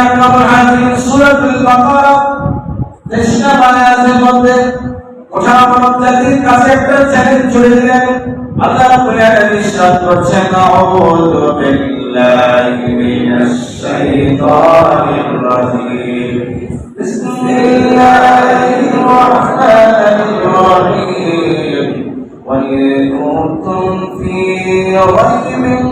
আকরামুল হাকিম সূরাতুল বাকারা তেশনা আয়াতের মধ্যে ওঠা মানবজাতির কাছে একটা চ্যালেঞ্জ ছুড়ে দিলেন। আল্লাহ রাব্বুল আলামিন ইরশাদ করছেন, আউযু বিল্লাহি মিনাশ শাইতানির রাজীম, বিসমিল্লাহির রাহমানির রাহিম, ওয়া ইন কুনতুম ফী রাইবিন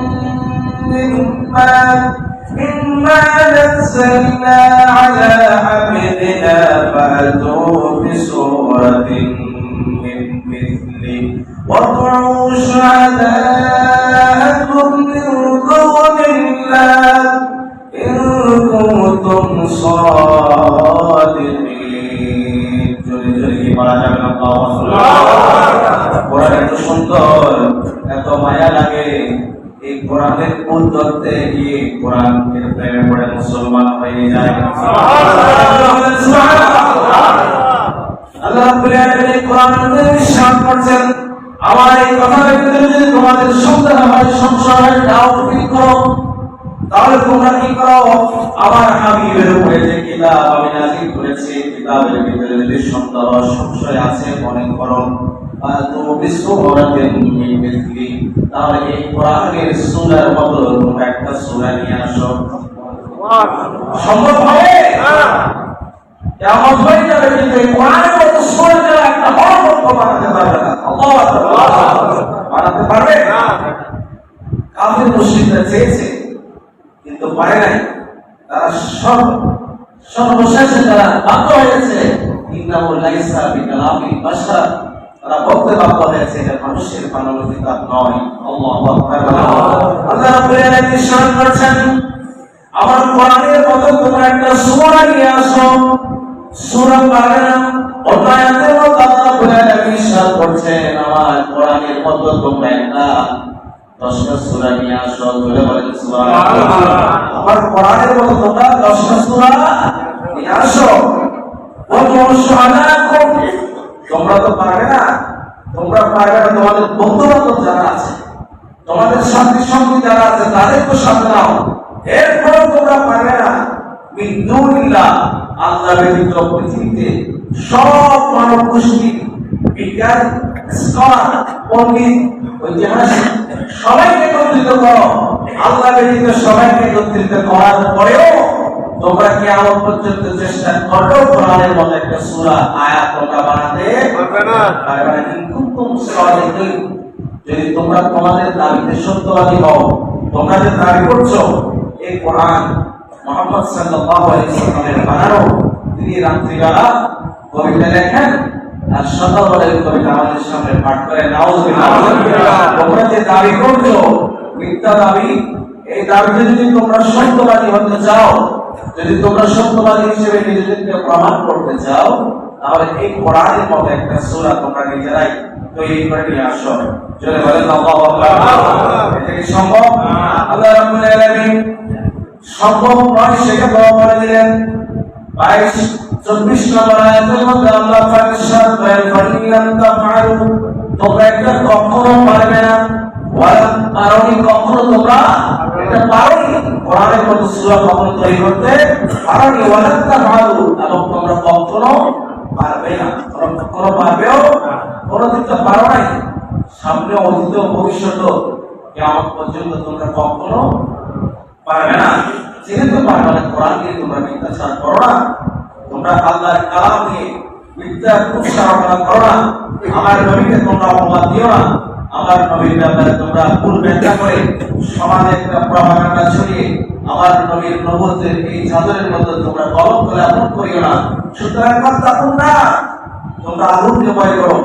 مما نزلنا على عبدنا فأتوا بسورة من مثله وادعوا شهداءكم من دون الله إن كنتم صادقين. কোরআন এত সুন্দর, এত মায়া লাগে। এই কোরআনের কোন ধরতে গিয়ে কোরআনের প্রেমে পড়ে মুসলমান হয়ে যায়। আল্লাহ রাব্বুল আলামিন কোরআনে ইরশাদ করেছেন, আমার এই কথার ভিতরে যদি তোমাদের সন্দেহ হয়, সংশয় হয়, ডাউট ফিল করো, তাহলে তোমরা কি করো? আমার হাবিবের উপরে যে কিতাব আমি নাযিল করেছি, কিতাবের ভিতরে যদি সন্দেহ সংশয় আছে মনে করো, তাহলে এই কোরআনের সূরার মতো তোমরা একটা সূরা নিয়ে আসো। সম্ভব হবে? কিয়ামত হয়ে যাবে, কিন্তু এই কোরআনের মতো সূরা একটা হরফ বানাতে পারবে না। আল্লাহু আকবার, বানাতে পারবে না। কাফির মুশরিকরা চেয়েছে কিন্তু পারে নাই। তারা সর্বশেষে তারা বাধ্য হয়েছে, ইন্নাহু লাইসা বিকালামিল বাশার, তারা বলতে বাধ্য হয়েছে এটা মানুষের বানানো কিতাব নয়। আল্লাহু আকবার। আল্লাহ রাব্বুল আলামিন ইরশাদ করেছেন, আমার কোরআনের মতো তোমরা একটা সূরা নিয়ে আসো। সূরা পারে না, অন্য আয়াতের মধ্যে আল্লাহ রাব্বুল আলামিন ইরশাদ করেছেন, আমার কোরআনের মতো তোমরা একটা 10টা সূরা নিয়ে আসো। বলে বলেন সুবহানাল্লাহ। আমার কোরআনের মতো তোমরা 10টা সূরা নিয়ে আসো। তোমরা তো পারবে না, তোমরা পারবে না। তোমাদের বন্ধু-বান্ধব যারা আছে, তোমাদের সাথী সঙ্গী যারা আছে, তাদেরকে সাথে নাও। এরপরেও তোমরা পারবে না। মিন দুনিল্লাহ, আল্লাহ ব্যতীত পৃথিবীতে সব মানব গোষ্ঠী, বিজ্ঞান, স্কলার, পণ্ডিত, ঐতিহাসিক সবাইকে একত্রিত করো। আল্লাহ ব্যতীত সবাইকে একত্রিত করার পরেও তোমরা কিয়ামত পর্যন্ত চেষ্টা করো কোরআনের মতো একটা সূরা আয়াত তোমরা বানাতে পারবে না। যদি তোমরা তোমাদের দাবিতে সত্যবাদী হও, তোমরা যে দাবি করছো এই কোরআন মুহাম্মদ সাল্লাল্লাহু আলাইহি ওয়াসাল্লামের বানানো, তিনি রাত্রিবেলা কবিতা লেখেন আর সকালবেলা কবিতা আমাদের সামনে পাঠ করে। নাউযুবিল্লাহ। তোমরা যে দাবি করছো মিথ্যা দাবি, এই দাবিতে যদি তোমরা সত্যবাদী হতে চাও, যদি তোমরা সত্যবাদী হিসেবে নিজেদেরকে প্রমাণ করতে চাও, তাহলে এই কোরআনের মতো একটা সূরা তোমরা নিজেরাই তৈরি করে নিয়ে আসো। চলে বলেন আল্লাহু আকবার। এটা কি সম্ভব? আল্লাহ রাব্বুল আলামিন সম্ভব নয় সেটা বলে দিলেন। 22-24 নম্বর আয়াতের মধ্যে আল্লাহ পাক ইরশাদ করেন, ফাইলাম তাফআলু, তোমরা এটা কখনো পারবে না। ওয়ালাম তারানি, কখনো তোমরা এটা পারোনি। কোরআনের মতো সূরা কখনো তৈরি করতে পারোনি। ওয়ালাম তাফআলু, এবং তোমরা কখনো পারবে না। তোমরা কখনো পারবেও কোনোদিন তো পারো নাই। সামনে অতীত ভবিষ্যৎ কিয়ামত পর্যন্ত তোমরা কখনো পারবে না। যেহেতু পারবে না, কোরআনকে তোমরা মিথ্যাচার করো না, তোমরা আল্লাহর কালাম নিয়ে মিথ্যা উচ্চারণ করো না, আমার নবীকে তোমরা অপবাদ দিও না, আমার নবীর ব্যাপারে তোমরা ভুল ব্যাখ্যা করে সমাজে একটা প্রপাগান্ডা ছড়িয়ে আমার নবীর নবুয়তের এই চাদরের মধ্যে তোমরা কলঙ্ক লেপন করিও না। সুতরাং তাকুনা, তোমরা আগুনকে ভয় করো,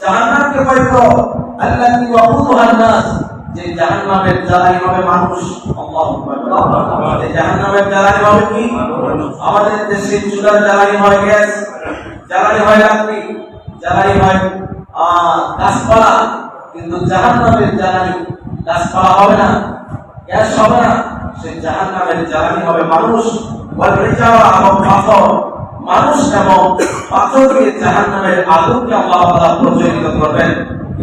জাহান্নামকে ভয় করো। আল্লাযী ওয়াকুদুহান নাস, যে জাহান্নামের জ্বালানি হবে মানুষ। আল্লাহু আকবার। এই জাহান্নামের জ্বালানি হবে কি? আমাদের দেশে চুলার জ্বালানি হয় গ্যাস, জ্বালানি হয় লাকড়ি, জ্বালানি হয় গাছপালা, কিন্তু জাহান্নামের জ্বালানি গাছপালা হবে না, গ্যাস হবে না। সেই জাহান্নামের জ্বালানি হবে মানুষ। এবং পাথর, মানুষ এবং পাথর দিয়ে জাহান্নামের আগুনকে আল্লাহ তাআলা প্রজ্বলিত করবেন।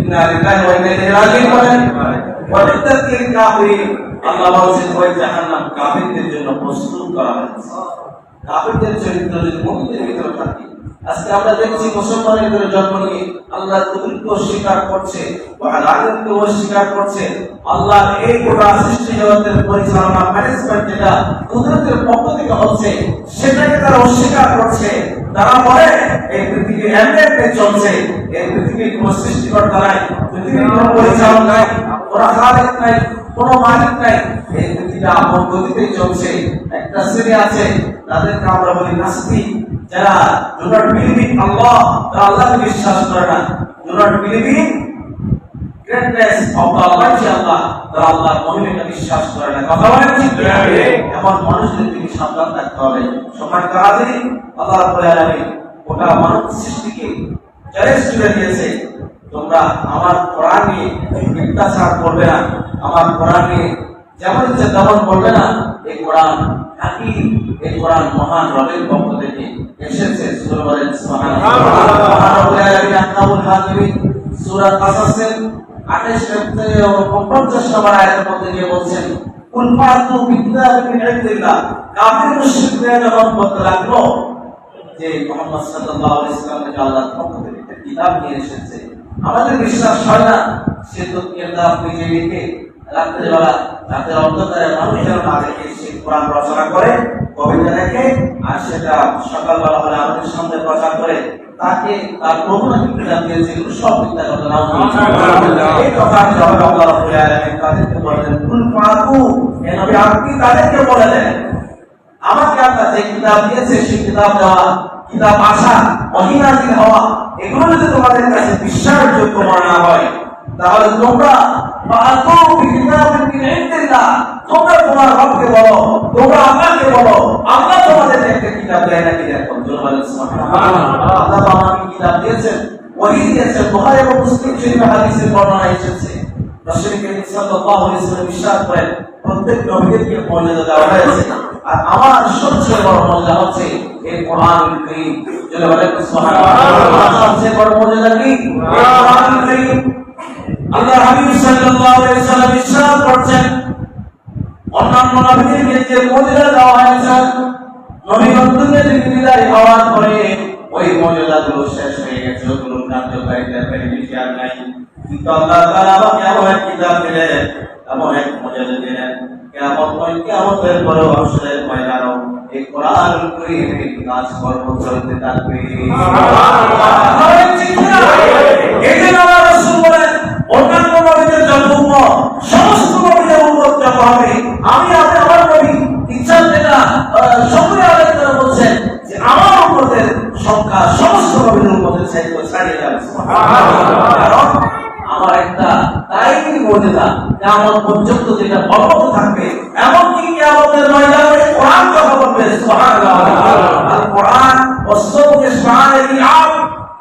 ইন্না লিল্লাহি ওয়া ইন্না ইলাইহি রাজিউন। ওয়ালিদাতিল কাফিরিন, আল্লাহ বলেছেন ওই জাহান্নাম কাফিরদের জন্য প্রস্তুত করা হয়েছে। কাফিরদের চরিত্র যদি মুমিনদের ভিতরে থাকে, আজকে আমরা দেখছি মুসলমানের ভিতরে জন্ম নিয়ে আল্লাহর কুদরতকে অস্বীকার করছে, ওয়াহদানিয়তকে অস্বীকার করছে, আল্লাহর এই গোটা সৃষ্টি জগতের পরিচালনা ম্যানেজমেন্ট যেটা কুদরতের পক্ষ থেকে হচ্ছে সেটাকে তারা অস্বীকার করছে। তারা বলে এই পৃথিবী এমনি চলছে, এই পৃথিবীর কোনো সৃষ্টিকর্তা নাই, পৃথিবীর কোনো পরিচালক নাই, কোনো খালিক নাই, কোনো মালিক নাই, এই পৃথিবী আপন গতিতেই চলছে। একটা শ্রেণী আছে তাদেরকে আমরা বলি নাস্তিক, যারা do not believe in Allah, তারা আল্লাহকে বিশ্বাস করে না। do not believe in greatness of the Almighty Allah, তারা আল্লাহর মহিমাকে বিশ্বাস করে না। কথা বলেন ঠিক কিনা? এমন মানুষদের থেকে সাবধান থাকতে হবে। সম্মানিত হাজিরিন, আল্লাহ রাব্বুল আলামিন গোটা মানব সৃষ্টিকে চ্যালেঞ্জ করে দিয়েছে, তোমরা আমার কোরআন নিয়ে মিথ্যাচার করবে না, আমার কোরআন নিয়ে যেমন ইচ্ছে তেমন করবে না। এই কোরআন হাকিম, এই কোরআন মহান রবের পক্ষ থেকে এসেছে। সূরা বলেন সুবহানাল্লাহ। মহান রব্বুল আলামিন আকাবুল হাকিমিন সূরা কাসাসের 28 থেকে 50 নম্বর আয়াতের মধ্যে গিয়ে বলছেন, কুল ফাতু বিকিতাবিন মিন ইনদিল্লাহ। কাফির মুশরিকরা যখন বলতে লাগলো যে মুহাম্মদ সাল্লাল্লাহু আলাইহি ওয়াসাল্লাম থেকে আল্লাহর পক্ষ থেকে একটা কিতাব নিয়ে এসেছে, আমাদের বিশ্বাস হয় না, সে তো কিতাব নিজে লিখে রাত্রেবেলা রাতের অন্ধকারে মানুষের না দেখে সে কোরআন রচনা করে, কবিতা লেখে, আর সেটা সকালবেলা হলে আমাদের সামনে প্রচার করে, তাকে তার প্রভু নাকি কিতাব দিয়েছে, এগুলো সব মিথ্যা কথা। এই কথার জবাবে আল্লাহ রাব্বুল আলামিন তাদেরকে বলেন, কুল ফাতু, হে নবী আপনি তাদেরকে বলে দেন, আমাকে আল্লাহ যে কিতাব দিয়েছে সেই কিতাব দেওয়া, কিতাব আসা, ওহী নাযিল হওয়া, এগুলো যদি তোমাদের কাছে বিশ্বাসযোগ্য মনে না হয়, তাহলে তোমরা ফাতু বিকিতাবিন মিন ইনদিল্লাহ, তোমরা তোমার রবকে বলো, তোমরা আল্লাহকে বলো, আল্লাহ তোমাদের একটা কিতাব দেয় নাকি দেখো। বলেন সুবহানাল্লাহ। আল্লাহ আমাকে কিতাব দিয়েছেন, ওহী দিয়েছেন। বুখারী এবং মুসলিম শরীফে হাদিসের বর্ণনা এসেছে, রাসূল করিম সাল্লাল্লাহু আলাইহি ওয়াসাল্লাম ইরশাদ করেন, প্রত্যেক নবীকে মর্যাদা দেওয়া হয়েছে, আর আমার সবচেয়ে বড় মর্যাদা হচ্ছে এই কোরআনুল কারীম। যারা বলেন সুবহানাল্লাহ। সবচেয়ে বড় মর্যাদা কি? কোরআনুল কারীম। আল্লাহ হাবিব সাল্লাল্লাহু আলাইহি ওয়াসাল্লাম ইরশাদ করেছেন, অন্যান্য নবীদেরকে যে মর্যাদা দেওয়া হয়েছে, নবীগণকে বিদায় হওয়ার পরে ওই মর্যাদাগুলো শেষ হয়ে গেছে, ওগুলো কার্যকারিতার বেনিফিশিয়ার নাই। কিন্তু আল্লাহ তাআলা আমাকে এমন এক কিতাব দিলেন, এমন এক মর্যাদা দিলেন, কিয়ামতের পরে আসরের ময়দানেও এই কোরআনুল কারীমের কাজ কর্ম চলতে থাকবে। সুবহানাল্লাহ। এই যে আমার রাসূল বলেন, অন্যান্য নবীদের যত উম্মত, সমস্ত নবীদের উম্মত যত হবে, আমি আমার নবী ইচ্ছা যেটা সকলে আলাদা করে বলছেন যে আমার উম্মতের সংখ্যা সমস্ত নবীদের উম্মতের চাইতে ছাড়িয়ে যাবে। সুবহানাল্লাহ। কারণ আমার একটা দায়িত্ব মর্যাদা কিয়ামত পর্যন্ত যেটা অব্যাহত থাকবে, এমনকি কিয়ামতের ময়দানে কোরআন কথা বলবে। সুবহানাল্লাহ। আল কোরআন ওয়াসসাউমু শাআইরি আম,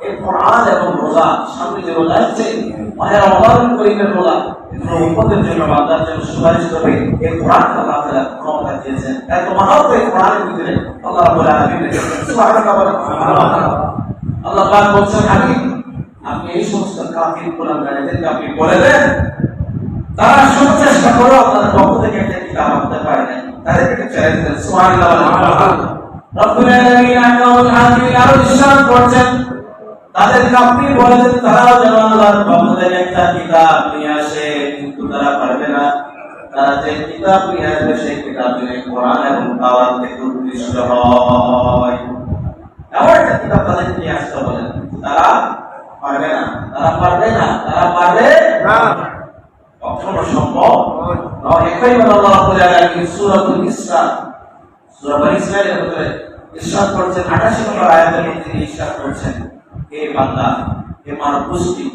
এই কোরআন এবং রোজা, সামনে যে রোজা আছে, মাহে রমাদানুল কারীমের রোজা, এগুলো উম্মতের জন্য, বান্দার জন্য সুপারিশ করবে। এই কোরআন আল্লাহ তাআলা ক্ষমতা দিয়েছেন, এত মহান এই কোরআনের ভিতরে আল্লাহ রাব্বুল আলামিন। সুবহানাল্লাহ। আল্লাহ পাক বলছেন, হাবিব আপনি এই সমস্ত কাফির কোরআনকারীদেরকে আপনি বলে দেন, তারা সব চেষ্টা করো আপনাদের পক্ষ থেকে একটা কিতাব আনতে পারে না, তাদেরকে চ্যালেঞ্জ দেন। সুবহানাল্লাহ। রব্বুল আলামিন আকাউল হাকিম আরো ইরশাদ করেছেন, তাদেরকে আপনি বলে দেন তারাও যেন আল্লাহর পক্ষ থেকে একটা কিতাব নিয়ে আসে, কিন্তু তারা পারবে না। তারা যে কিতাব নিয়ে আসবে সেই কিতাব নিয়ে কোরআন এবং তাওরাত থেকে উদ্দিষ্ট হয়, এমন একটা কিতাব তাদেরকে নিয়ে আসতে বলেন, তারা পারবে না, তারা পারবে না, তারা পারবে না, কখনো সম্ভব নয়। একই কথা আল্লাহ রাব্বুল আলামিন সূরাতুল ইসরা, সূরা বনী ইসরাঈলের ভিতরে ইরশাদ করেছেন, 88 নম্বর আয়াতের মধ্যে ইরশাদ করেছেন, হে বান্দা, হে মানব গোষ্ঠী,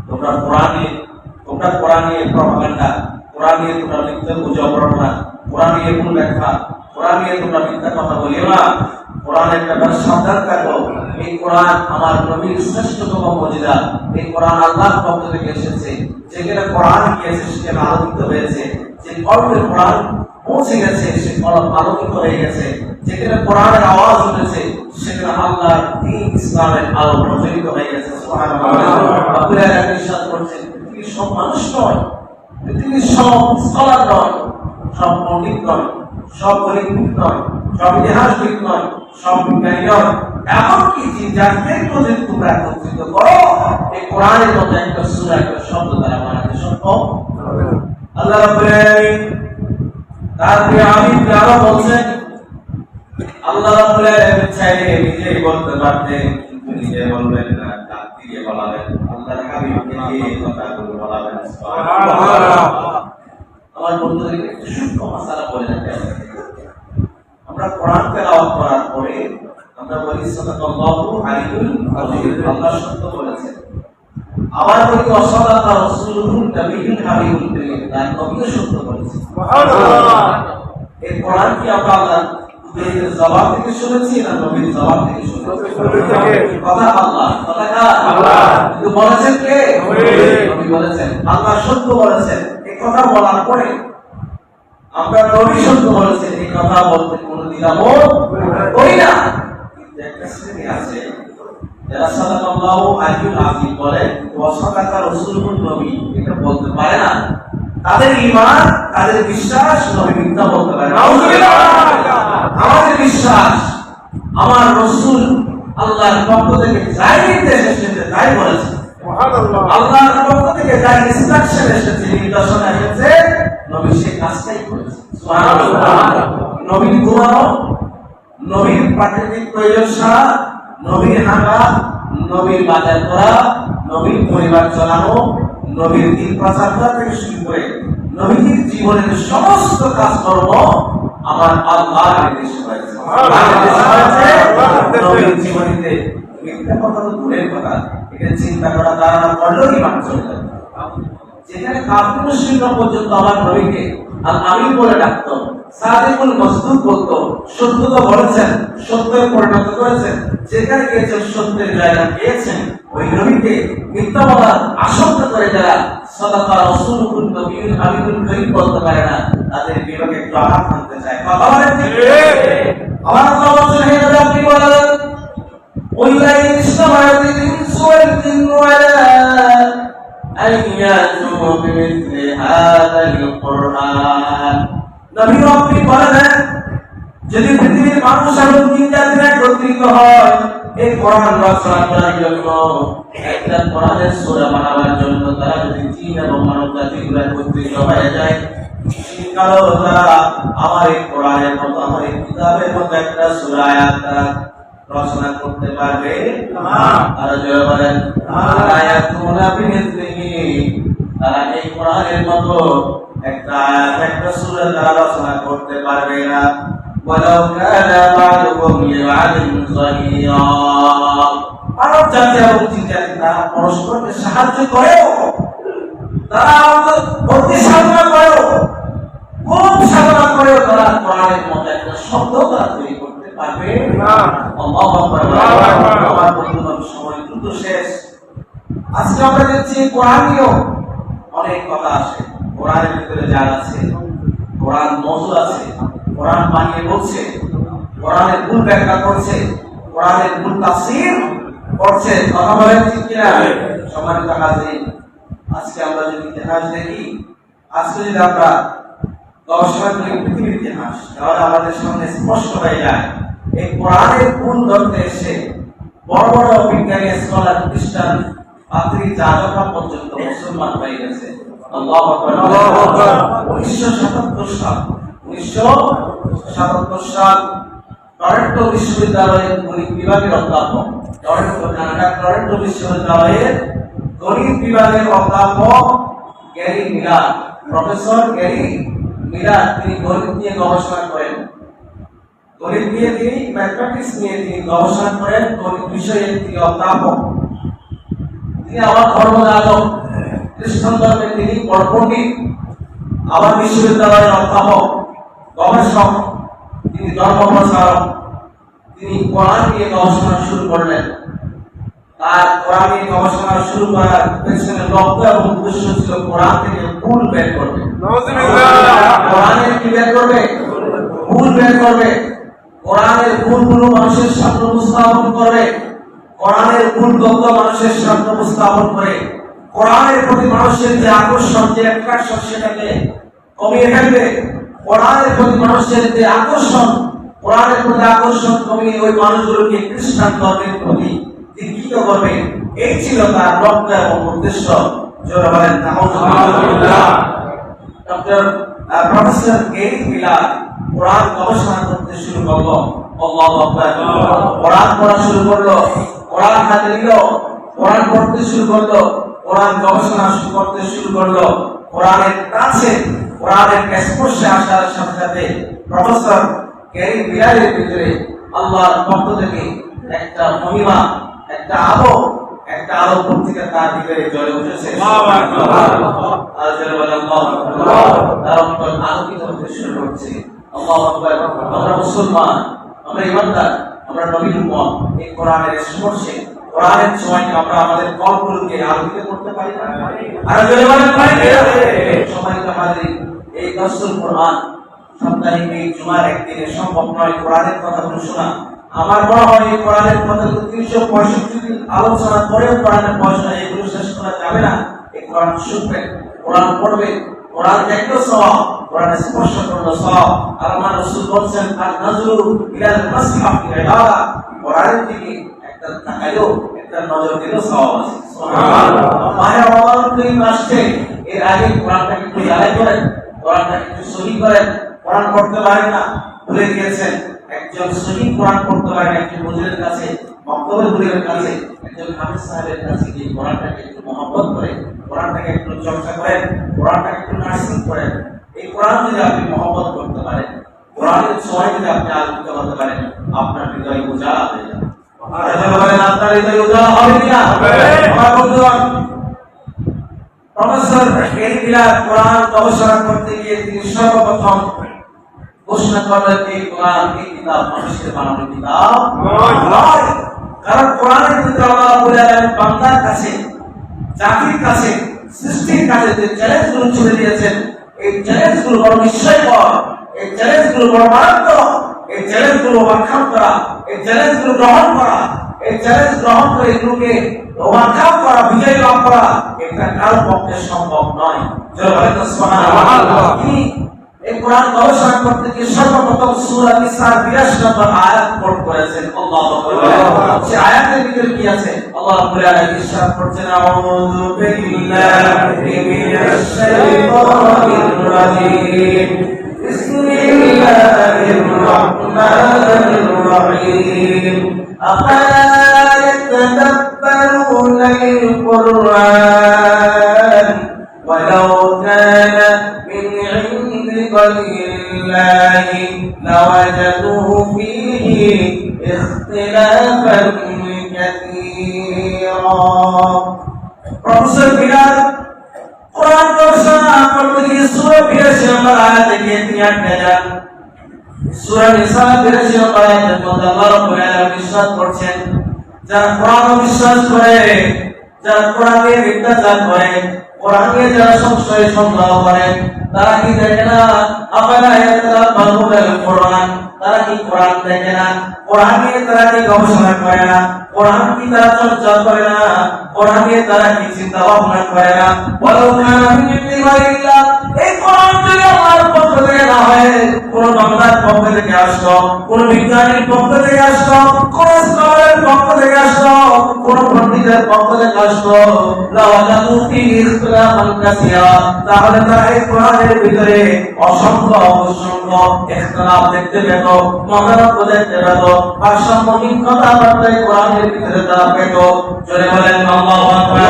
তোমরা কোরআনে প্রপাগান্ডা, কোরআনে তোমরা মিথ্যা গুজব করো না, কোরআনে ভুল ব্যাখ্যা, কোরআনে তোমরা মিথ্যা কথা বলিও না, কোরআনের ব্যাপারে সাবধান থাকো। এই কোরআন আমার নবীর শ্রেষ্ঠতম মুজিজা, এই কোরআন আল্লাহর পক্ষ থেকে এসেছে, যেখানে কোরআন গিয়েছে সেখানে আলোকিত হয়েছে, যে কলমে কোরআন পৌঁছে গেছে সে কলম আলোকিত হয়ে গেছে, যেখানে কোরআনের আওয়াজ উঠেছে সেখানে আল্লাহর দ্বীন ইসলামের আলো প্রজ্বলিত হয়ে গেছে। সুবহানাল্লাহ। আল্লাহ ইরশাদ করেছেন, পৃথিবীর সব মানুষ নয়, পৃথিবীর সব স্কলার নয়, সব পণ্ডিত নয়, সব গণিতবিদ নয়, সব ইতিহাসবিদ নয়, সব বিজ্ঞানী নয়, এমনকি জিনজাতিদেরকেও যদি তোমরা একত্রিত করো এই কোরআনের মতো একটা সূরা একটা শব্দ দ্বারা বানাতে সম্ভব হবে না। আল্লাহ রাব্বুল আলামিন তারপরে আমি আরো বলছেন, আল্লাহ রাব্বুল আলামিন চাইলে নিজেই বলতে পারতেন, কিন্তু নিজে বলবেন না, কান দিয়ে বলাবেন, আল্লাহর হাবিবকে দিয়ে কথাগুলো বলাবেন। সুবহানাল্লাহ। আমার বন্ধুদেরকে একটু সূক্ষ্ম মাসালা বলে রাখতে, আমরা কোরআন তেলাওয়াত করার পরে আমরা বলি সাল্লাল্লাহু আলাইহি ওয়াসাল্লাম, আল্লাহ সত্য বলেছেন। আবার বলি ওয়াসাদাকা রাসূলুহুল নবিয়্যুল হাবিবুল কারীম, তার নবীও সত্য বলেছেন। সুবহানাল্লাহ। এই কোরআন কি আমরা আল্লাহর জবাব থেকে শুনেছি না নবীর জবাব থেকে শুনেছি? কথা আল্লাহ, কথা আল্লাহ। কিন্তু বলেছেন কে? নবী বলেছেন। আল্লাহ সত্য বলেছেন, এই কথা বলার পরে আমরা নবী সত্য বলেছেন, এই কথা বলতে কোনো দ্বিধাবোধ করি না। কিন্তু একটা শ্রেণী আছে যারা সাল্লাল্লাহু আলাইহি ওয়াসাল্লাম বলে ওয়াসাদাকা রাসূলুল নবী, এটা বলতে পারে না। তাদের ঈমান, তাদের বিশ্বাস নবী মিথ্যা বলতে পারে না। নাউযুবিল্লাহ। আমাদের বিশ্বাস আমার রাসূল আল্লাহর পক্ষ থেকে যাই নির্দেশ এসেছে তাই বলেছে। সুবহানাল্লাহ। আল্লাহর পক্ষ থেকে যাই ইনস্ট্রাকশন এসেছে, নির্দেশনা এসেছে, নবী সেই কাজটাই করেছে। সুবহানাল্লাহ। নবীর ঘুমানো, নবীর প্রাকৃতিক প্রয়োজন সারা, নবীর হাঁটা, নবীর বাজার করা, নবীর পরিবার চালানো, নবীর দিন প্রচার করা থেকে শুরু করে নবীর জীবনের সমস্ত কাজকর্ম আমার আল্লাহর নির্দেশে হয়েছে। নবীর জীবনীতে মিথ্যা কথা তো দূরের কথা, এখানে চিন্তা করা ধারণা করলেও ইমান চলে যাবে। যেখানে কাফির মুশরিকরা পর্যন্ত আমার নবীকে আল-আমিন বলে ডাকতো, সাদিকুল মসদুক বলতো, সত্য তো বলেছেন, সত্যের পরিণত করেছেন, যেখানে গিয়েছেন সত্যের জায়গা পেয়েছেন, ওই নবীকে মিথ্যা বলার আশঙ্কা করে যারা সাদাকা রাসূলুল নবিয়্যুল হাবিবুল কারীম বলতে পারে না, তাদের বিবেকে একটু আঘাত আনতে চায়। কথা বলেন ঠিক? আমার আল্লাহ বলেন, হে নবী আপনি বলেন, ওয়াল্লাহি ইসতামাআতিল ইনসু ওয়াল জিন্নু আলা আন ইয়াতু বিমিসলি হাযাল কুরআন। নবী আপনি বলেন, যদি পৃথিবীর মানুষ এবং জিন জাতিরা একত্রিত হয় এই কোরআন রচনা করার জন্য, একটা কোরআনের সূরা বানাবার জন্য, তারা যদি জিন এবং মানব জাতিগুলো একত্রিত হয়ে যায়, সেকালেও তারা আমার এই কোরআনের মতো, আমার এই কিতাবের মতো একটা সূরা আয়াত তারা রচনা করতে পারবে না। আর যারা বলেন আয়াতুনা বিমিসলিহি, তারা এই কোরআনের মতো একটা আয়াত, একটা সূরা তারা রচনা করতে পারবে না। ওয়ালাউ কানা বা'দুকুম লিবা'দিন যাহিরা, মানব জাতি এবং জিন জাতি তারা পরস্পরকে সাহায্য করেও, তারা অতি সাধনা করেও, খুব সাধনা করেও তারা কোরআনের মতো একটা শব্দ তারা তৈরি করতে পারবে না। আল্লাহু আকবার। আমার বন্ধুগণ, সময় দ্রুত শেষ। আজকে আমরা দেখছি কোরআনীয় অনেক কথা আছে, কোরআনের ভিতরে যা আছে, কোরআন মওজু আছে, কোরআন বানিয়ে বলছে, কোরআনের ভুল ব্যাখ্যা করছে, কোরআনের ভুল তাফসীর করছে। কথা বলেন ঠিক কিনা? সম্মানিত হাজিরিন, আজকে আমরা যদি ইতিহাস দেখি, আজকে যদি আমরা গবেষণা করি পৃথিবীর ইতিহাস, তাহলে আমাদের সামনে স্পষ্ট হয়ে যায় এই কোরআনের ভুল ধরতে এসে বড় বড় বিজ্ঞানী, স্কলার, খ্রিস্টান, পাদ্রী, যাজকরা পর্যন্ত মুসলমান হয়ে গেছে। আল্লাহু আকবার। 1977 সাল, 1977 সাল টরন্টো বিশ্ববিদ্যালয়ের গণিত বিভাগের অধ্যাপক, কানাডা টরন্টো বিশ্ববিদ্যালয়ের গণিত বিভাগের অধ্যাপক Gary Miller, professor Gary Miller, তিনি গণিত নিয়ে গবেষণা করেন। গণিত নিয়ে তিনি, ম্যাথমেটিক্স নিয়ে তিনি গবেষণা করেন, গণিত বিষয়ে তিনি অধ্যাপক। তিনি আবার ধর্মযাজক, খ্রিস্টান ধর্মে তিনি বড় পণ্ডিত, আবার বিশ্ববিদ্যালয়ের অধ্যাপক, গবেষক, তিনি ধর্ম প্রচারক। তিনি কোরআন নিয়ে গবেষণা শুরু করলেন। তার কোরআন নিয়ে গবেষণা শুরু করার পেছনে লক্ষ্য এবং উদ্দেশ্য ছিল কোরআন থেকে ভুল বের করবে। কোরআনের কি বের করবে? ভুল বের করবে। কোরআনের ভুলগুলো মানুষের সামনে উপস্থাপন করবে। কোরআনের ভুল তথ্য মানুষের সামনে উপস্থাপন করে কোরআনের প্রতি মানুষের যে আকর্ষণ, যে অ্যাট্রাকশন, সেটাকে কমিয়ে ফেলবে। কোরআনের প্রতি মানুষের যে আকর্ষণ, কোরআনের প্রতি আকর্ষণ কমিয়ে ওই মানুষগুলোকে খ্রিস্টান ধর্মের প্রতি দীক্ষিত করবে। এই ছিল তার লক্ষ্য এবং উদ্দেশ্য। জোরে বলেন আলহামদুলিল্লাহ। ডক্টর প্রফেসর গেরি মিলার কোরআন গবেষণা করতে শুরু করলো। আল্লাহু আকবার। কোরআন পড়া শুরু করলো, কোরআন হাতে নিল, কোরআন পড়তে শুরু করলো, কোরআন গবেষণা করতে শুরু করলো। কোরআনের কাছে, কোরআনের স্পর্শে আসার সাথে সাথে প্রফেসর গেরি মিলারের ভিতরে আল্লাহর পক্ষ থেকে একটা মহিমা, একটা আলো, একটা আলো পত্রিকা তার ভিতরে জ্বলে উঠেছে। আর যারা বলে আল্লাহু আকবার, তার অন্তর আলোকিত হতে শুরু করছে। আল্লাহু আকবার। আমরা মুসলমান, আমরা ইমানদার, আমরা নবীর উম্মত। এই কোরআনের স্পর্শে, কোরআনের ছোঁয়ায় আমরা আমাদের কলগুলোকে আলোকিত করতে পারি না? আর যারা বলেন পারি না? সম্মানিত হাজিরিন, এই দর্শন কোরআন সাপ্তাহিক এই জুমার একদিনে সম্ভব নয় কোরআনের কথাগুলো শোনা। আমার মনে হয় এই কোরআনের কথাগুলো 365 দিন আলোচনা করেও কোরআনের পয়সা এগুলো শেষ করা যাবে না। এই কোরআন শুনবেন, কোরআন পড়বেন, কোরআন দেখলো সওয়াব, কোরআন স্পর্শ করলো সওয়াব। আর আমার রাসূল বলেছেন আল নাজরু ইলাল মাসহাফ ইবাদা। কোরআনের দিকে একটা তাকালো, একটা নজর দিলো, সওয়াব আছে। সুবহানাল্লাহ। মাহে রমজান আসছে, এর আগে কোরআনটাকে একটু আলাই করেন, কোরআনটাকে একটু সহি করেন। কোরআন পড়তে পারেন না, ভুলে গিয়েছেন। একজন সহি কোরআন পড়তে পারেন একজন মুজিদের কাছে, মক্তবের মুজিদের কাছে, একজন হাফেজ সাহেবের কাছে গিয়ে কোরআনটাকে একটু মহব্বত করে, কোরআনটাকে একটু চর্চা করেন, কোরআনটাকে একটু নার্সিং করেন। এই কোরআন যদি আপনি মহব্বত করতে পারেন, কোরআনের ছোঁয়ায় যদি আপনি আলোকিত হতে পারেন, আপনার হৃদয় উজাড় হয়ে যাবে। আপনার হৃদয় উজাড় হবে কিনা? আমার বন্ধুগণ, প্রফেসর গেরি মিলার কোরআন গবেষণা করতে গিয়ে তিনি সর্বপ্রথম ঘোষণা করলেন এই কোরআন, এই কিতাব মানুষের বানানো কিতাব নয়। কারণ কোরআনের ভিতরে আল্লাহ রাব্বুল আলামিন বান্দার কাছে, জাতির কাছে, সৃষ্টির কাছে যে চ্যালেঞ্জগুলো ছুড়ে দিয়েছেন, এই চ্যালেঞ্জগুলো বড় বিস্ময়কর, এই চ্যালেঞ্জগুলো বড় মারাত্মক। এই চ্যালেঞ্জগুলো ওভারকাম করা, এই চ্যালেঞ্জগুলো গ্রহণ করা, এই চ্যালেঞ্জ গ্রহণ করে এগুলোকে ওভারকাম করা, বিজয় লাভ করা, এটা কারো পক্ষে সম্ভব নয়। যারা বলেন সুবহানাল্লাহ। এই কোরআন গবেষণা করতে গিয়ে সর্বপ্রথম সূরা নিসার 82 নম্বর আয়াত কোট করেছেন। আল্লাহু আকবার। সেই আয়াতের ভিতরে কি আছে? আল্লাহ রাব্বুল আলামিন ইরশাদ করছেন, আউযু বিল্লাহি মিনাশ শাইতানির রাজীম, বিসমিল্লাহির রাহমানির রাহিম, আফালা ইয়াতাদাব্বারুনাল কুরআন ওয়ালাউ কানা মিন غير الله لوجدوا فيه اختلافا كثيرا। প্রফেসর মিলার কোরআন গবেষণা করতে গিয়ে সূরা 82 নম্বর আয়াত থেকে তিনি আটকে যান। সূরা নিসা 82 নম্বর আয়াতের মধ্যে আল্লাহ রাব্বুল আলামিন ইরশাদ করছেন, যারা কোরআন বিশ্বাস করে, যারা কোরআনের বিদ্যাচার করে, কোরআনে যারা সংশয় সন্দেহ করে, তারা কি দেখে না? আফালা ইয়াতাদাব্বারুনাল কুরআন, তারা কি কোরআন দেখে না? কোরআন নিয়ে তারা কি গবেষণা করে না? কোরআন কি তারা চর্চা করে না? কোরআন নিয়ে তারা কি চিন্তা ভাবনা করে না? ওয়ালাউ কানা মিন ইন্দি গায়রিল্লাহ, এই কোরআন যদি আল্লাহর পক্ষ থেকে না হয়, কোন বান্দার পক্ষ থেকে আসলো, কোন বিজ্ঞানীর পক্ষ থেকে আসলো, কোন স্কলারের পক্ষ থেকে আসলো, কোন পণ্ডিতের পক্ষ থেকে আসলো, লাওয়াজাদু ফীহি ইখতিলাফান কাসীরা, তাহলে তারা এই কোরআনের ভিতরে অসংখ্য ইখতিলাফ দেখতে পেত, মতামত দেখতে পেত, ভারসাম্যহীন কথাবার্তা কোরআনের ভিতরে তারা পেত। জোরে বলেন আল্লাহু আকবার।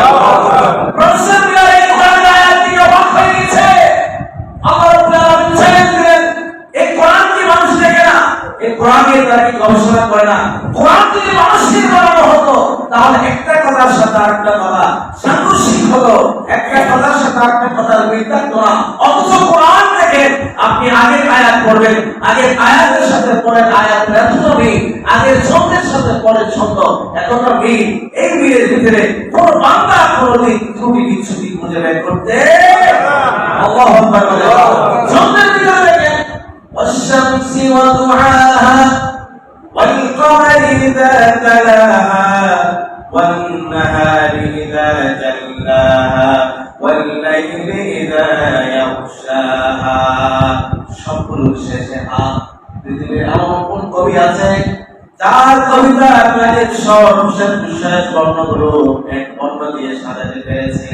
প্রফেসর মিলার এই কোরআনের আয়াতটিকে অবাক হয়ে গেছে। আল্লাহ রাব্বুল আলামিন চ্যালেঞ্জ দিলেন, এই কোরআন কি মানুষ দেখে না? এই কোরআন নিয়ে তারা কি গবেষণা করে না? কোরআন যদি মানুষের বানানো হতো, তাহলে একটা কথার সাথে আরেকটা কথা সাংঘর্ষিক হতো, একটা কথার সাথে আরেকটা কথার মিল থাকতো না। অথচ কোরআন দেখেন, আপনি আগের আয়াত পড়বেন, আগের আয়াতের সাথে পরের আয়াতের এতটা মিল, আগের ছন্দের সাথে পরের ছন্দ এতটা মিল। এই মিলের ভিতরে কোন বান্দা কোনদিন ত্রুটি বিচ্ছুতি খুঁজে বের করতে আল্লাহু আকবার বলে। ছন্দের ভিতরে দেখেন, والشمس وضحاها والقمر إذا تلاها والنهار إذا جلاها আছে, তার কবিতা আপনাদের সব শেষ বর্ণগুলো এক বর্ণ দিয়ে সাজাতে পেরেছে।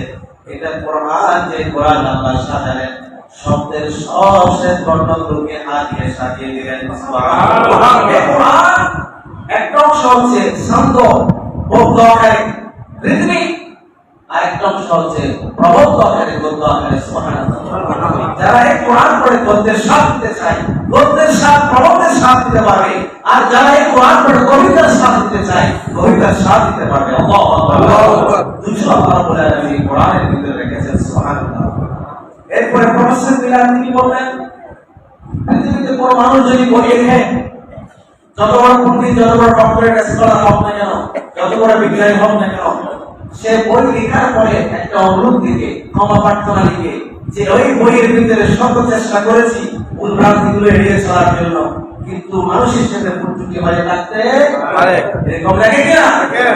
এটা কোরআন, যে কোরআন আল্লাহ সাজালেন, শব্দের সব শেষ বর্ণগুলোকে হাত দিয়ে সাজিয়ে দিলেন। সুবহানাল্লাহ। এই কোরআন একটা অংশ হচ্ছে শান্ত, বদ্ধ আকারে রিদমিক, আর একটা অংশ হচ্ছে প্রবদ্ধ আকারে, গদ্য আকারে। সুবহানাল্লাহ। যারা এই কোরআন পড়ে গদ্যের স্বাদ দিতে চায়, গদ্যের স্বাদ প্রবন্ধের স্বাদ দিতে পারবে, আর যারা এই কোরআন পড়ে কবিতার স্বাদ দিতে চায়, কবিতার স্বাদ দিতে পারবে। আল্লাহু আকবার। দুশো আল্লাহ বলে আমি কোরআনের ভিতরে রেখেছেন। সুবহানাল্লাহ। এরপরে প্রফেসর বিলাল তিনি বললেন, পৃথিবীতে কোন মানুষ যদি বই লেখে, যত বড় পণ্ডিত, যত বড় ডক্টরেট স্কলার হোক না কেন, যত বড় বিজ্ঞানী হোক না কেন, সে বই লেখার পরে একটা অনুরোধ দিকে, ক্ষমা প্রার্থনা লিখে, যে ওই বইয়ের ভিতরে শত চেষ্টা করেছি ভুলভ্রান্তিগুলো এড়িয়ে চলার জন্য, কিন্তু মানুষের সাথে ভুল ত্রুটি হয়ে থাকতে পারে। এরকম লাগে কিনা?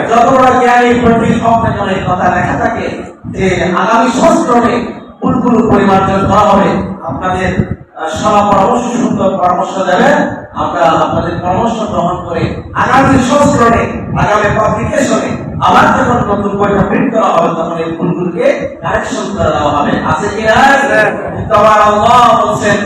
যত বড় জ্ঞানী পণ্ডিত হোক না কেন, এই কথা লেখা থাকে যে আগামী সংস্করণে ভুলগুলো পরিমার্জন করা হবে। আপনাদের সভা পরামর্শ, সুন্দর পরামর্শ দেবেন, আমরা আপনাদের পরামর্শ গ্রহণ করে আগামী সংস্করণে, আগামী পাবলিকেশনে আবার যখন নতুন বইটা প্রিন্ট করা হবে, তখন এই ভুলগুলোকে কারেকশন করে দেওয়া হবে। আছে কি না? তোমার আল্লাহ বলছেন,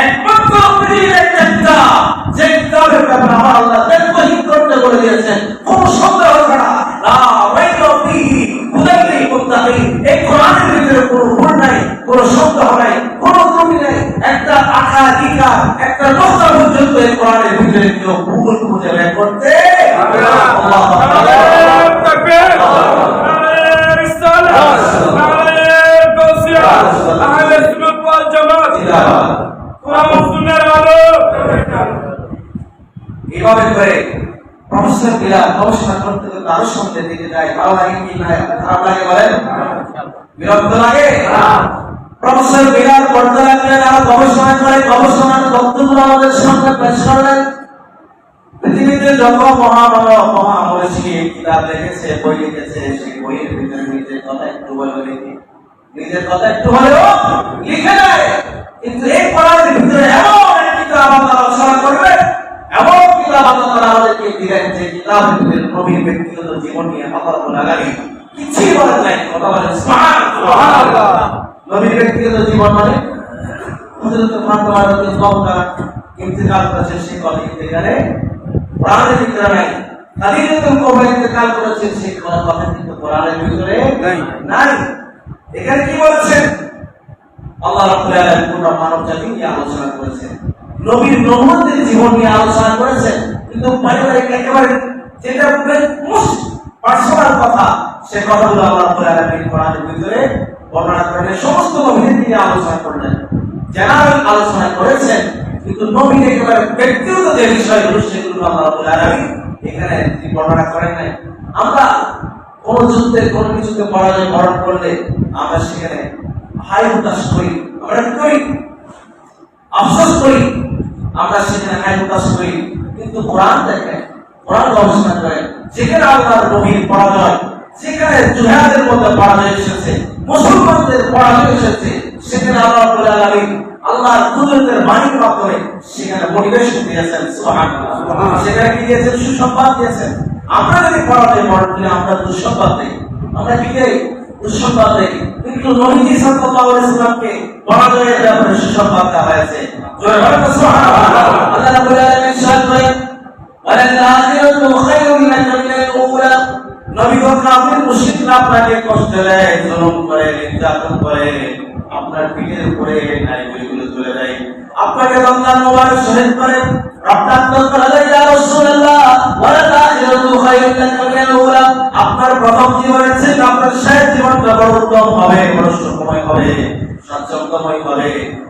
একমাত্র পৃথিবীর একটা কিতাব, যে কিতাবের ব্যাপারে আমার আল্লাহ তৌহিদ করতে বলে দিয়েছেন, কোনো সন্দেহ ছাড়া, লা রাইবা ফীহি হুদাল লিল মুত্তাকিন। এই কোরআনের ভিতরে কোনো ভুল নাই, কোনো সন্দেহ নাই, কোনো ত্রুটি নাই। একটা আঁকা টিকা, একটা নকশা পর্যন্ত এই কোরআনের ভিতরে কেউ ভুল খুঁজে বের করতে পারবে না। আল্লাহু আকবার। তাকবীর। নারে রিসালাত, নারে গাউসিয়া, আহলে সুন্নাত ওয়াল জামাত জিন্দাবাদ। কোরআন সুন্নাহর আলো। এইভাবে করে প্রফেসর বিলাল গবেষণা করতে করতে আরো সামনের দিকে যায়। ভালো লাগে কি না? খারাপ লাগে বলেন? বিরক্ত লাগে? প্রফেসর বিলাল পড়তে লাগলেন, আর গবেষণা করে গবেষণার তথ্যগুলো আমাদের সামনে পেশ করলেন। পৃথিবীতে যত মহামানব, মহামনীষী কিতাব লিখেছে, বই লিখেছে, সেই বইয়ের ভিতরে নিজের কথা একটু বলে লিখে, নিজের কথা একটু হলেও লিখে নেয়। কিন্তু এই কোরআনের ভিতরে এমন এক কিতাব আল্লাহ রচনা করবে, এমন কিতাব আল্লাহ আমাদেরকে দিলেন, যে কিতাবের ভিতরে নবীর ব্যক্তিগত জীবন নিয়ে কথা বলা লাগে কিছুই বলেন নাই। কথা বলেন সুবহানাল্লাহ। নবীর ব্যক্তিগত জীবন মানে হযরত ফাতেমা রাদিয়াল্লাহু তাআলা ইন্তেকাল করেছেন, সেই কথা ইন্তেকালে কোরআনের ভিতরে নাই। খাদিজাতুল কুবরা ইন্তেকাল করেছেন, সেই কথা কিন্তু কোরআনের ভিতরে নাই। এখানে কি বলছেন? আল্লাহ রাব্বুল আলামিন পুরো মানব জাতি নিয়ে আলোচনা করেছেন, নবীর নবুয়তের জীবন নিয়ে আলোচনা করেছেন, কিন্তু পারিবারিক একেবারে যেটা মোস্ট পার্সোনাল কথা, সে কথাগুলো আল্লাহ রাব্বুল আলামিন কোরআনের ভিতরে বর্ণনা করেন। সমস্ত নবীদের নিয়ে আলোচনা করলেন, জেনারেল আলোচনা করেছেন, কিন্তু নবীর একেবারে ব্যক্তিগত যে বিষয়গুলো, সেগুলো আল্লাহ রাব্বুল আলামিন এখানে বর্ণনা করেন নাই। আমরা কোন যুদ্ধে, কোন কিছুতে পরাজয় বরণ করলে আমরা সেখানে হাই উদাস করি, আমরা করি, আফসোস করি, আমরা সেখানে হাই উদাস করি। কিন্তু কোরআন দেখেন, কোরআন গবেষণা করেন, যেখানে আল্লাহর নবীর পরাজয়, যেখানে জিহাদের মধ্যে পরাজয় এসেছে, মুসলমানদের পরাজয় এসেছে, সেখানে আল্লাহ রাব্বুল আলামিন আল্লাহর কুদরতের বাণীর মাধ্যমে সেখানে মোটিভেশন দিয়েছেন। সুবহানাল্লাহ। সেখানে কি দিয়েছেন? সুসংবাদ দিয়েছেন। আমরা যদি পরাজয় বরণ করি, আমরা দুঃসংবাদ দেই, আমরা কি দেই? দুঃসংবাদ দেই। কিন্তু নবীজি সাল্লাল্লাহু আলাইহি ওয়াসাল্লামকে পরাজয়ের ব্যাপারে সুসংবাদ দেওয়া হয়েছে। জয় বলেন সুবহানাল্লাহ। আল্লাহ রাব্বুল আলামিন সাদ করেন, ওয়ালাল আখিরাতু খায়রুন লাকা মিনাল উলা। নবী ও কাফির মুশরিকরা আপনাকে কষ্ট দেয়, জুলুম করে, নির্যাতন করে, আপনার পিঠের উপরে নারীগুলো চলে যায়, আপনাকে রমজান মোবারক শহীদ করে, রক্তাক্ত করা যায়। ইয়া রাসূলুল্লাহ, ওয়ালাল আখিরাতু খায়রুন লাকা মিনাল উলা। আপনার প্রথম জীবনের চেয়ে আপনার শেষ জীবনটা বড় উত্তম হবে, বড় সুখময় হবে, সচ্ছলময় হবে।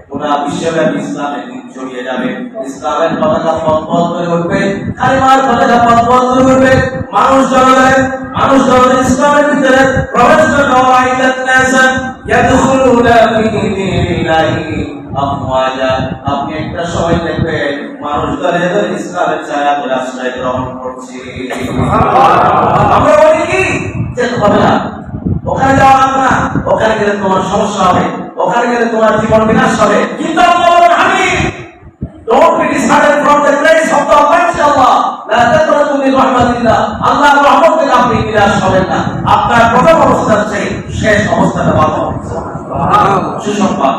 পুরা বিশ্বব্যাপী ইসলামের দিন ছড়িয়ে যাবে, ইসলামের পতাকা পথ করে উঠবে, কালিমার পতাকা পথ করে উঠবে। মানুষ জনগণ ইসলামের ভিতরে প্রবেশ করবে। ওয়াইদাত নাসান ইয়াদখুলুনা ফি দীনিল্লাহি আফওয়াজা। আপনি একটা সময় দেখবেন মানুষ দলে দলে ইসলামের ছায়া ধরে আশ্রয় গ্রহণ করছে। আমরা বলি কি যে হবে না, ওখানে যাওয়া লাগবে না, ওখানে গেলে তোমার সমস্যা হবে, ওখানে গেলে তোমার জীবন বিনাশ হবে। কিন্তু আল্লাহ বলেন, আমি don't be decided from the place of the Almighty Allah. লা তাকনাতু মিন রাহমাতিল্লাহ, আল্লাহর রহমত থেকে আপনি নিরাশ হবেন না। আপনার প্রথম অবস্থার চেয়ে শেষ অবস্থাটা ভালো হবে। সুবহানাল্লাহ। সুসংবাদ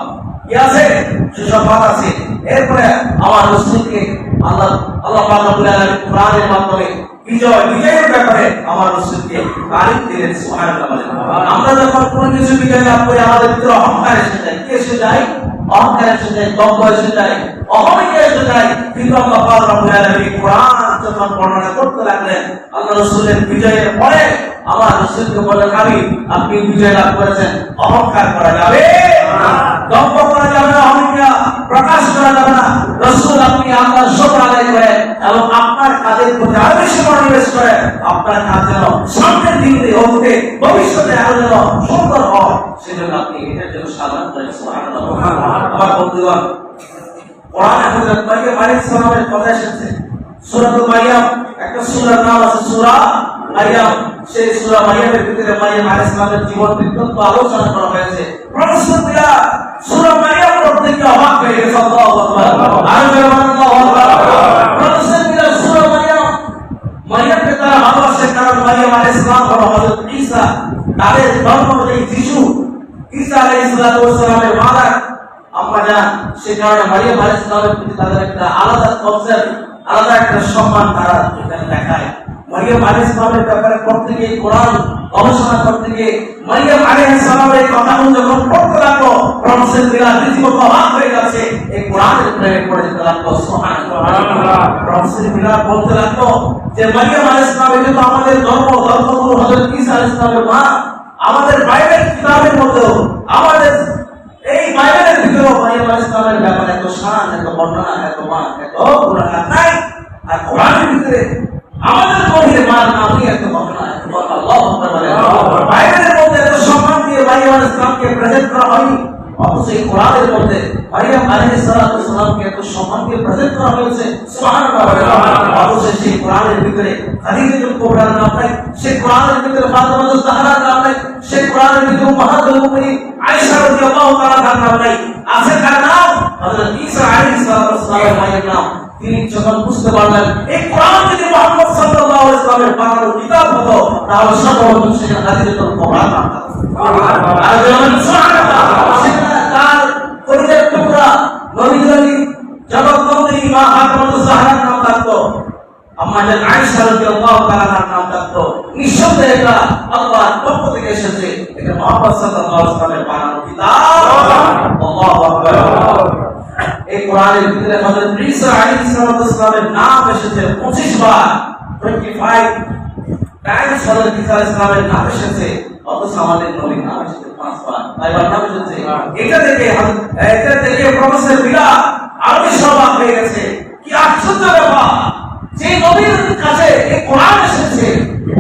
কি আছে? সুসংবাদ আছে। এরপরে আমার রাসূলকে আল্লাহ পাক রব্বুল আলামিন কোরআনের মাধ্যমে বিজয়ের ব্যাপারে আমার রাসূলকে তারিখ দিলেন। সুবহানাল্লাহ। আমরা যখন কোনো কিছু বিজয় লাভ করি আমাদের ভিতরে অহংকার এসে যায়। কি এসে যায়? অহংকার এসে যায়, দম্ভ এসে যায়, অহমিকা এসে যায়। কিন্তু আল্লাহ পাক রব্বুল আলামিন কোরআন যখন বর্ণনা করতে লাগলেন আল্লাহ রাসূলের বিজয়ের পরে আমার রাসূলকে বললেন, আপনি বিজয় লাভ করেছেন, অহংকার করা যাবে না, দম্ভ করা যাবে না, অহমিকা প্রকাশ করা যাবে না। রাসূল আপনি আল্লাহর শুকর আদায় করেন এবং আপনার কাজের প্রতি আরো বেশি মনোনিবেশ করেন। আপনার কাজ যেন সামনের দিকে অতীতে ভবিষ্যতে আরো যেন সুন্দর হয়, সেজন্য আপনি এটার জন্য সাধনা করেন। সুবহানাল্লাহ। আমার বন্ধুগণ, কোরআনে হযরত মারিয়াম আলাইহিস সালামের কথা এসেছে। সূরাতুল মারিয়াম, একটা সূরার নাম আছে সূরা মারিয়াম। সেই সূরা মারিয়ামের ভিতরে মারিয়াম আলাইহিস সালামের জীবন বৃত্তান্ত আলোচনা করা হয়েছে। প্রশ্নটা সূরা মারিয়াম পড়তে গিয়ে অবাক হয়ে গেছে। আল্লাহু আকবার। আর আল্লাহু আকবার। প্রশ্নটা সূরা মারিয়াম, মারিয়ামকে তারা ভালোবাসে কারণ মারিয়াম আলাইহিস সালাম হলো হযরত ঈসা, তাদের ধর্ম অনুযায়ী যিশু ঈসা আলাইহিস সালামের মাতা আম্মা জান। সে কারণে মারিয়াম আলাইহিস সালামের প্রতি তাদের একটা আলাদা কনসেপ্ট, আলাদা একটা সম্মান তারা এখানে দেখায়। মারিয়াম আলাইহিস সালামের ব্যাপারে পড়তে গিয়ে কোরআন গবেষণা করতে গিয়ে মারিয়াম আলাইহিস সালামের কথাগুলো যখন পড়তে লাগলো প্রফেসর বিলাল রীতিমতো অবাক হয়ে গেছে। এই কোরআনের প্রেমে পড়ে যেতে লাগলো। সুবহানাল্লাহ। প্রফেসর বিলাল বলতে লাগলো যে মারিয়াম আলাইহিস সালাম এটা তো আমাদের ধর্মগুরু হযরত ঈসা আলাইহিস সালামের মা। আমাদের বাইবেল কিতাবের মধ্যেও, আমাদের এই বাইবেলের ভিতরেও মারিয়াম আলাইহিস সালামের ব্যাপারে এত শান, এত বর্ণনা, এত মান, এত গুণগান নাই। আর কোরআনের ভিতরে আমাদের নবীর মার নামই এত বর্ণনা, এত কথা। আল্লাহু আকবার। বাইবেলের মধ্যে এত সম্মান দিয়ে মারিয়াম আলাইহিস সালামকে প্রেজেন্ট করা হয়নি, অথচ এই কোরআনের মধ্যে মারিয়াম আলাইহিস সালামকে এত সম্মান দিয়ে প্রেজেন্ট করা হয়েছে। সুবহানাল্লাহ। অথচ সেই কোরআনের ভিতরে খাদিজাতুল কুবরার নাম নাই, সেই কোরআনের ভিতরে ফাতিমাতুজ জাহরার নাম নাই, সেই কোরআনের ভিতরে উম্মাহাতুল মুমিনিন আয়েশা রাদিয়াল্লাহু তাআলার নাম নাই। আছে কার নাম? হযরত ঈসা আলাইহিস সালামের মায়ের নাম। তিনি যখন বুঝতে পারলেন এই কোরআন যদি মুহাম্মদ সাল্লাল্লাহু আলাইহি ওয়াসাল্লামের বানানো কিতাব হতো তাহলে সম্ভবত সেটা খাদিজাতুল কুবরা নাম হতো। সুবহানাল্লাহ। আর যখন সুবহানাল্লাহ সেটা তার পরিচয় টুকরা নবীর জগৎবন্দি মা ফাতিমাতুজ জাহরার নাম থাকতো, আম্মা জান আয়েশা রাদিয়াল্লাহু তাআলার নাম থাকতো। নিঃসন্দেহে এটা আল্লাহর পক্ষ থেকে এসেছে, এটা মুহাম্মদ সাল্লাল্লাহু আলাইহি ওয়াসাল্লামের বানানো কিতাব। আল্লাহু আকবার। এই কোরআনের ভিতরে হযরত ঈসা আলাইহিস সালামের নাম এসেছে 25 বার, 25 টাইমস হযরত ঈসা আলাইহিস সালামের নাম এসেছে। অথচ আমাদের নবীর নাম এসেছে 5 বার, তাইবার নাম এসেছে। এটা থেকে প্রফেসর বিলাল আরো অবাক হয়ে গেছে। কি আশ্চর্য ব্যাপার, যে নবীর কাছে এই কোরআন এসেছে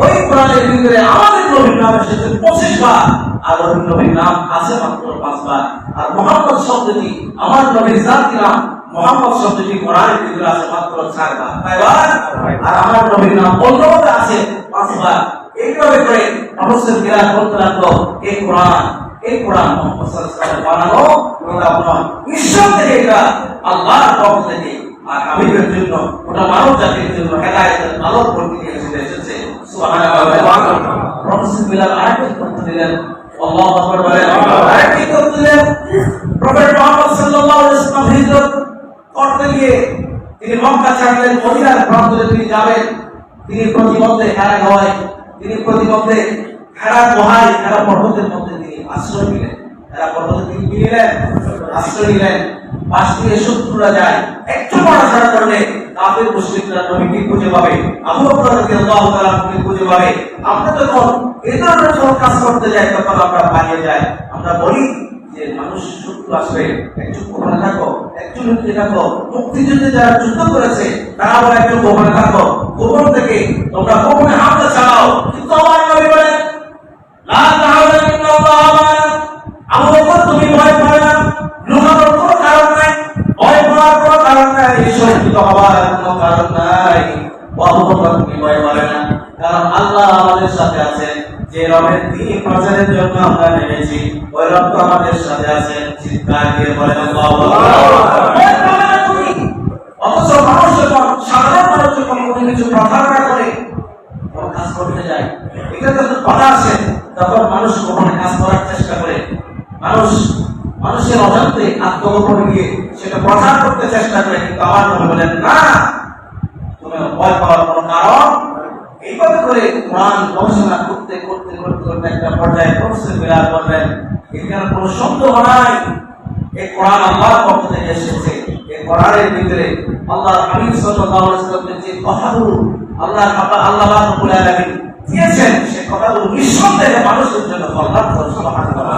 ওই কোরআনের ভিতরে আমাদের নবীর নাম এসেছে 25 বার, আর ওই নবীর নাম আছে মাত্র 5 বার। আর মুহাম্মদ শব্দটি, আমার নবীর জাতি নাম মুহাম্মদ শব্দটি কোরআনের ভিতরে আছে মাত্র 4 বার, তাইবার। আর আমার নবীর নাম অন্যভাবে আছে 5 বার। এইভাবে করে প্রফেসর বিলাল বলতে লাগলো এই কোরআন মুহাম্মদ সাল্লাল্লাহু আলাইহি ওয়াসাল্লামের বানানো কিতাব নয়, ঈশ্বর থেকে, এটা আল্লাহর পক্ষ থেকে। আর আমিরের জন্য, ওটা মানব জাতির জন্য হেদায়েতের আলোক বর্তি নিয়ে এসেছে। সুবহানাল্লাহ। প্রফেসর বিলাল আরেকটি তথ্য দিলেন। আল্লাহু আকবার বলেন। আরেকটি তথ্য দিলেন, প্রফেট মুহাম্মদ সাল্লাল্লাহু আলাইহি ওয়াসাল্লাম হিজরত করতে গিয়ে তিনি মক্কা ছাড়লেন, মদিনার প্রান্তরে তিনি যাবেন। তিনি প্রতিমধ্যে হেরা গুহায়, হেরা পর্বতের মধ্যে তিনি আশ্রয় নিলেন। হেরা পর্বতে তিনি আশ্রয় নিলেন। পাশ দিয়ে শত্রুরা যায়, একটু পড়াশোনা করলে কাফের মুশরিকরা নবীকে খুঁজে পাবে, আবু বকর রাদিয়াল্লাহু তাআলাকে খুঁজে পাবে। আমরা যখন এই ধরনের কাজ করতে যাই তখন আমরা পালিয়ে যাই। আমরা বলি যে মানুষ শত্রু আসবে, একটু গোপনে থাকো, একটু লুকিয়ে থাকো। মুক্তিযুদ্ধে যারা যুদ্ধ করেছে তারা বলে একটু গোপনে থাকো, গোপন থেকে তোমরা গোপনে হামলা চালাও। কিন্তু আমার নবী বলেন লা তাআলা ইন্নাল্লাহ মা'ানা। আবু বকর তুমি ভয় পাবে না, লুকানোর কোনো কারণ নাই, ভয় পাওয়ার কোনো কারণ নাই, শঙ্কিত হওয়ার কোনো কারণ নাই। আবু বকর তুমি ভয় পাবে না, কারণ আল্লাহ আমাদের সাথে আছেন। যে রবের দ্বীন প্রচারের জন্য আমরা নেমেছি ওই রব তো আমাদের সাথে আছেন। চিৎকার দিয়ে বলেন আল্লাহু আকবার। অথচ মানুষ যখন, সাধারণ মানুষ যখন কিছু প্রতারণা করে কোন কাজ করতে যায়, এটা যখন কথা আসে তখন মানুষ গোপনে কাজ করার চেষ্টা করে, মানুষের অজান্তে আত্মগোপনে গিয়ে সেটা প্রচার করতে চেষ্টা করে। কিন্তু আমার নবী বলেন না, তুমি ভয় পাওয়ার কোনো কারণ। এইভাবে করে কোরআন গবেষণা করতে করতে করতে করতে একটা পর্যায়ে পৌঁছে বিরাট বলবেন এখানে কোনো সন্দেহ নাই, এই কোরআন আল্লাহর পক্ষ থেকে এসেছে। এই কোরআনের ভিতরে আল্লাহর হাবিব সাল্লাল্লাহু আলাইহি ওয়াসাল্লামের যে কথাগুলো আল্লাহ রাব্বুল আলামিন দিয়েছেন, সে কথাগুলো নিঃসন্দেহে মানুষের জন্য কল্যাণকর। সুবহানাল্লাহ।